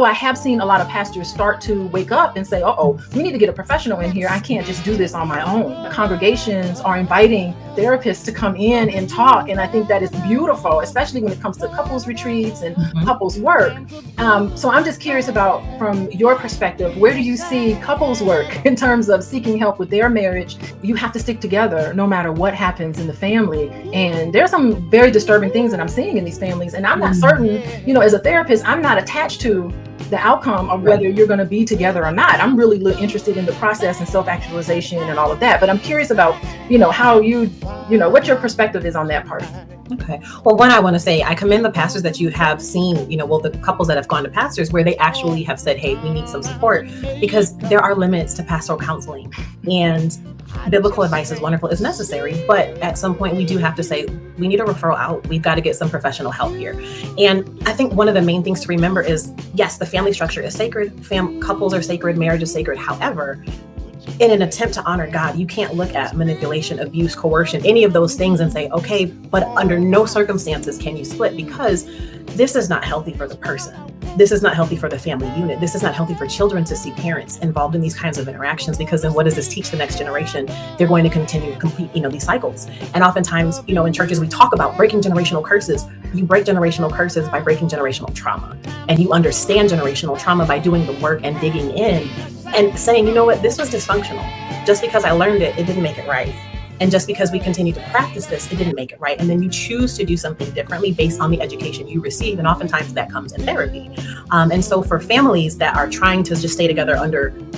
I have seen a lot of pastors start to wake up and say, oh, we need to get a professional in here. I can't just do this on my own. Congregations are inviting therapists to come in and talk. And I think that is beautiful, especially when it comes to couples retreats and couples work. So I'm just curious about, from your perspective, where do you see couples work in terms of seeking help with their marriage? You have to stick together no matter what happens in the family. And there's some very disturbing things that I'm seeing in these families. And I'm not certain, as a therapist, I'm not attached to the outcome of whether you're going to be together or not. I'm really interested in the process and self-actualization and all of that. But I'm curious about, how what your perspective is on that part. Okay. Well, one, I want to say I commend the pastors that you have seen, the couples that have gone to pastors where they actually have said, hey, we need some support, because there are limits to pastoral counseling, and biblical advice is wonderful, is necessary. But at some point we do have to say, we need a referral out. We've got to get some professional help here. And I think one of the main things to remember is, yes, the family structure is sacred. Couples are sacred. Marriage is sacred. However, in an attempt to honor God, you can't look at manipulation, abuse, coercion, any of those things and say, okay, but under no circumstances can you split, because this is not healthy for the person. This is not healthy for the family unit. This is not healthy for children to see parents involved in these kinds of interactions, because then what does this teach the next generation? They're going to continue to complete, these cycles. And oftentimes, in churches, we talk about breaking generational curses. You break generational curses by breaking generational trauma. And you understand generational trauma by doing the work and digging in and saying, you know what, this was dysfunctional. Just because I learned it, it didn't make it right. And just because we continue to practice this, it didn't make it right. And then you choose to do something differently based on the education you receive. And oftentimes that comes in therapy. And so for families that are trying to just stay together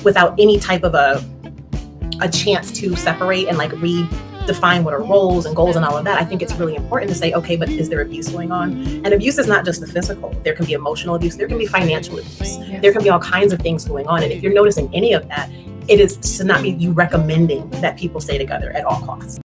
without any type of a chance to separate and redefine what are roles and goals and all of that, I think it's really important to say, okay, but is there abuse going on? And abuse is not just the physical. There can be emotional abuse. There can be financial abuse. Yes. There can be all kinds of things going on. And if you're noticing any of that, it is to not be you recommending that people stay together at all costs.